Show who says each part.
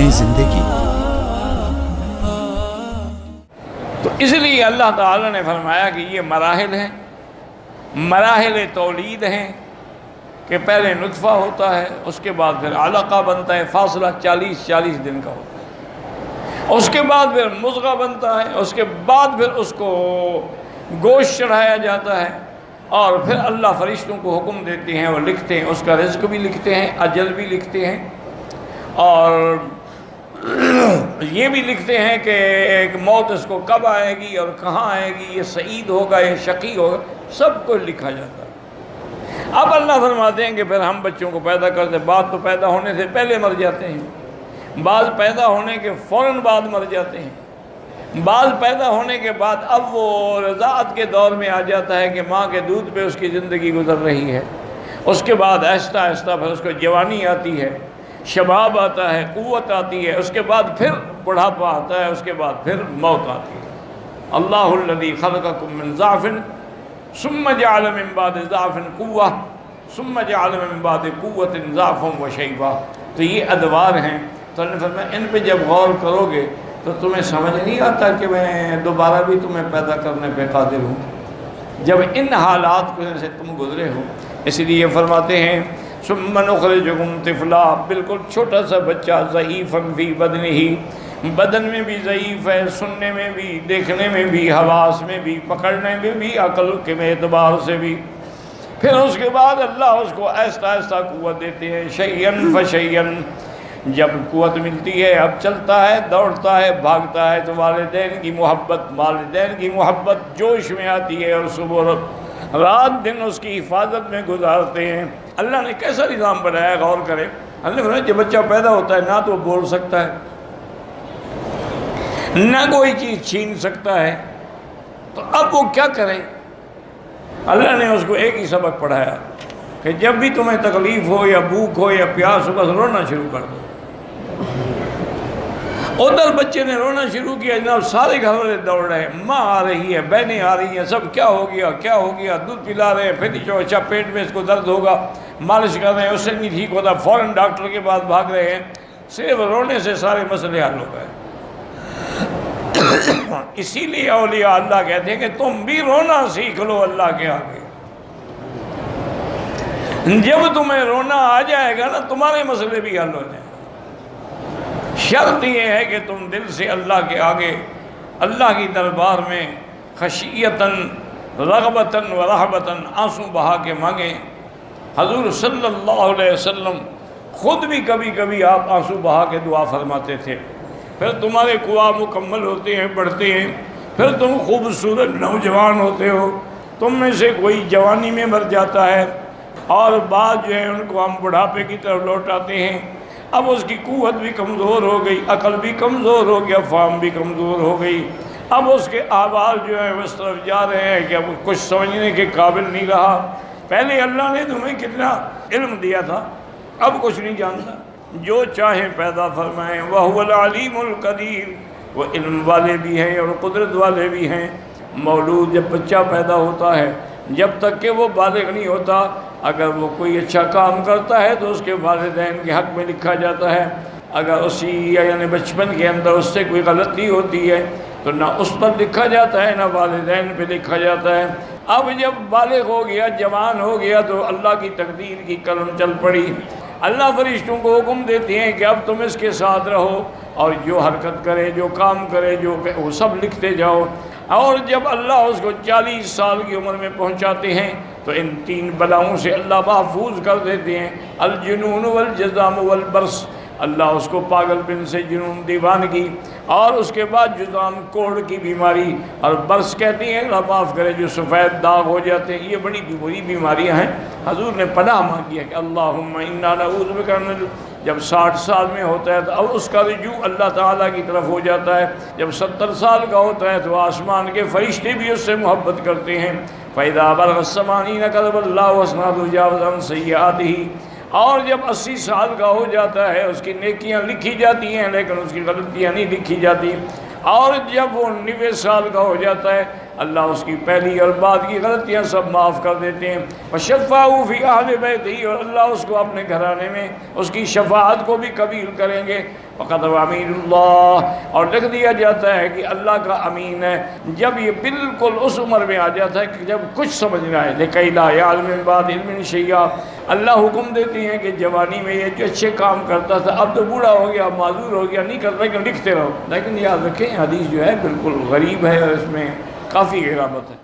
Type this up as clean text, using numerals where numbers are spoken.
Speaker 1: نئی زندگی۔
Speaker 2: تو اس لیے اللہ تعالیٰ نے فرمایا کہ یہ مراحل ہیں، مراحل تولید ہیں کہ پہلے نطفہ ہوتا ہے، اس کے بعد پھر علقہ بنتا ہے، فاصلہ 40 دن کا ہوتا ہے، اس کے بعد پھر مضغہ بنتا ہے، اس کے بعد پھر اس کو گوشت چڑھایا جاتا ہے، اور پھر اللہ فرشتوں کو حکم دیتے ہیں، وہ لکھتے ہیں، اس کا رزق بھی لکھتے ہیں، اجل بھی لکھتے ہیں، اور یہ بھی لکھتے ہیں کہ ایک موت اس کو کب آئے گی اور کہاں آئے گی، یہ سعید ہوگا یہ شقی ہوگا، سب کچھ لکھا جاتا ہے۔ اب اللہ فرماتے ہیں کہ پھر ہم بچوں کو پیدا کرتے ہیں، بعض تو پیدا ہونے سے پہلے مر جاتے ہیں، بعض پیدا ہونے کے فوراً بعد مر جاتے ہیں، بعض پیدا ہونے کے بعد اب وہ رضاعت کے دور میں آ جاتا ہے کہ ماں کے دودھ پہ اس کی زندگی گزر رہی ہے، اس کے بعد آہستہ آہستہ پھر اس کو جوانی آتی ہے، شباب آتا ہے، قوت آتی ہے، اس کے بعد پھر بڑھاپا آتا ہے، اس کے بعد پھر موت آتی ہے۔ اللہ الذی خلقکم من ضعف ثم جعل من بعد ضعف قوة ثم جعل من بعد قوة ضعفا وشیبا۔ تو یہ ادوار ہیں، تو انہوں نے فرمایا ان پہ جب غور کرو گے تو تمہیں سمجھ نہیں آتا کہ میں دوبارہ بھی تمہیں پیدا کرنے پہ قادر ہوں، جب ان حالات سے تم گزرے ہو۔ اس لیے فرماتے ہیں ثم نخرجکم طفلا، بالکل چھوٹا سا بچہ، ضعیفا فی بدنہ، بدن میں بھی ضعیف ہے، سننے میں بھی، دیکھنے میں بھی، حواس میں بھی، پکڑنے میں بھی، عقل کے اعتبار سے بھی۔ پھر اس کے بعد اللہ اس کو آہستہ آہستہ قوت دیتے ہیں، شیئن فشیئن، جب قوت ملتی ہے اب چلتا ہے، دوڑتا ہے، بھاگتا ہے، تو والدین کی محبت جوش میں آتی ہے، اور صبح رات دن اس کی حفاظت میں گزارتے ہیں۔ اللہ نے کیسا نظام بنایا، غور کرے۔ اللہ نے فرمایا جب بچہ پیدا ہوتا ہے نہ تو بول سکتا ہے، نہ کوئی چیز چھین سکتا ہے، تو اب وہ کیا کرے؟ اللہ نے اس کو ایک ہی سبق پڑھایا کہ جب بھی تمہیں تکلیف ہو یا بھوک ہو یا پیاس ہو، بس رونا شروع کر دو۔ ادھر بچے نے رونا شروع کیا، جناب سارے گھر والے دوڑ رہے ہیں، ماں آ رہی ہے، بہنیں آ رہی ہیں، سب کیا ہو گیا کیا ہو گیا، دودھ پلا رہے ہیں، پھر اچھا پیٹ میں اس کو درد ہوگا، مالش کر رہے ہیں، اس سے نہیں ٹھیک ہوتا، فوراً ڈاکٹر کے پاس بھاگ رہے ہیں۔ صرف رونے سے سارے مسئلے حل ہو گئے۔ اسی لیے اولیاء اللہ کہتے ہیں کہ تم بھی رونا سیکھ لو اللہ کے آگے۔ جب تمہیں رونا آ جائے گا نا، تمہارے مسئلے بھی حل ہو جائیں۔ شرط یہ ہے کہ تم دل سے اللہ کے آگے، اللہ کی دربار میں خشیتاً رغبتاً و رہبتاً آنسو بہا کے مانگیں۔ حضور صلی اللہ علیہ وسلم خود بھی کبھی کبھی آپ آنسو بہا کے دعا فرماتے تھے۔ پھر تمہارے قوا مکمل ہوتے ہیں، بڑھتے ہیں، پھر تم خوبصورت نوجوان ہوتے ہو، تم میں سے کوئی جوانی میں مر جاتا ہے، اور بعض جو ہے ان کو ہم بڑھاپے کی طرف لوٹاتے ہیں۔ اب اس کی قوت بھی کمزور ہو گئی، عقل بھی کمزور ہو گیا، فہم بھی کمزور ہو گئی، اب اس کے اعمال جو ہیں اس طرف جا رہے ہیں کہ اب کچھ سمجھنے کے قابل نہیں رہا۔ پہلے اللہ نے تمہیں کتنا علم دیا تھا، اب کچھ نہیں جانتا، جو چاہیں پیدا فرمائیں۔ وَهُوَ الْعَلِيمُ الْقَدِيرُ، وہ علم والے بھی ہیں اور قدرت والے بھی ہیں۔ مولود جب بچہ پیدا ہوتا ہے، جب تک کہ وہ بالغ نہیں ہوتا، اگر وہ کوئی اچھا کام کرتا ہے تو اس کے والدین کے حق میں لکھا جاتا ہے، اگر اسی یعنی بچپن کے اندر اس سے کوئی غلطی ہوتی ہے تو نہ اس پر لکھا جاتا ہے نہ والدین پہ لکھا جاتا ہے۔ اب جب بالغ ہو گیا، جوان ہو گیا، تو اللہ کی تقدیر کی قلم چل پڑی۔ اللہ فرشتوں کو حکم دیتے ہیں کہ اب تم اس کے ساتھ رہو، اور جو حرکت کرے، جو کام کرے، جو وہ سب لکھتے جاؤ۔ اور جب اللہ اس کو 40 سال کی عمر میں پہنچاتے ہیں تو ان 3 بلاؤں سے اللہ محفوظ کر دیتے ہیں، الجنون والجذام والبرص۔ اللہ اس کو پاگل پن سے، جنون دیوانگی، اور اس کے بعد جذام کوڑ کی بیماری، اور برص کہتے ہیں اللہ معاف کرے جو سفید داغ ہو جاتے ہیں، یہ بڑی بری بیماریاں ہیں۔ حضور نے پناہ مانگی ہے کہ اللہم انا نعوذ بک من، جب 60 سال میں ہوتا ہے تو اب اس کا رجوع اللہ تعالیٰ کی طرف ہو جاتا ہے، جب 70 سال کا ہوتا ہے تو آسمان کے فرشتے بھی اس سے محبت کرتے ہیں۔ فَإِذَا بَلَغَ السَّمَانِينَ كَتَبَ اللَّهُ حَسَنَاتِهِ وَجَاوَزَ عَنْ سَيِّئَاتِهِ، اور جب 80 سال کا ہو جاتا ہے اس کی نیکیاں لکھی جاتی ہیں لیکن اس کی غلطیاں نہیں لکھی جاتی، اور جب وہ 90 سال کا ہو جاتا ہے اللہ اس کی پہلی اور بعد کی غلطیاں سب معاف کر دیتے ہیں. وشفاعوا فی اہل بیتہ، اور اللہ اس کو اپنے گھرانے میں اس کی شفاعت کو بھی قبول کریں گے. وقد امین اللہ، اور لکھ دیا جاتا ہے کہ اللہ کا امین ہے جب یہ بالکل اس عمر میں آ جاتا ہے کہ جب کچھ سمجھنا ہے. لکئی لا یعلم من بعد علم شیئا، اللہ حکم دیتے ہیں کہ جوانی میں یہ جو اچھے کام کرتا تھا اب تو بوڑھا ہو گیا، معذور ہو گیا، نہیں کرتا کہ لکھتے رہو. لیکن یاد رکھیں حدیث جو ہے بالکل غریب ہے اور اس میں کافی غرابت ہے.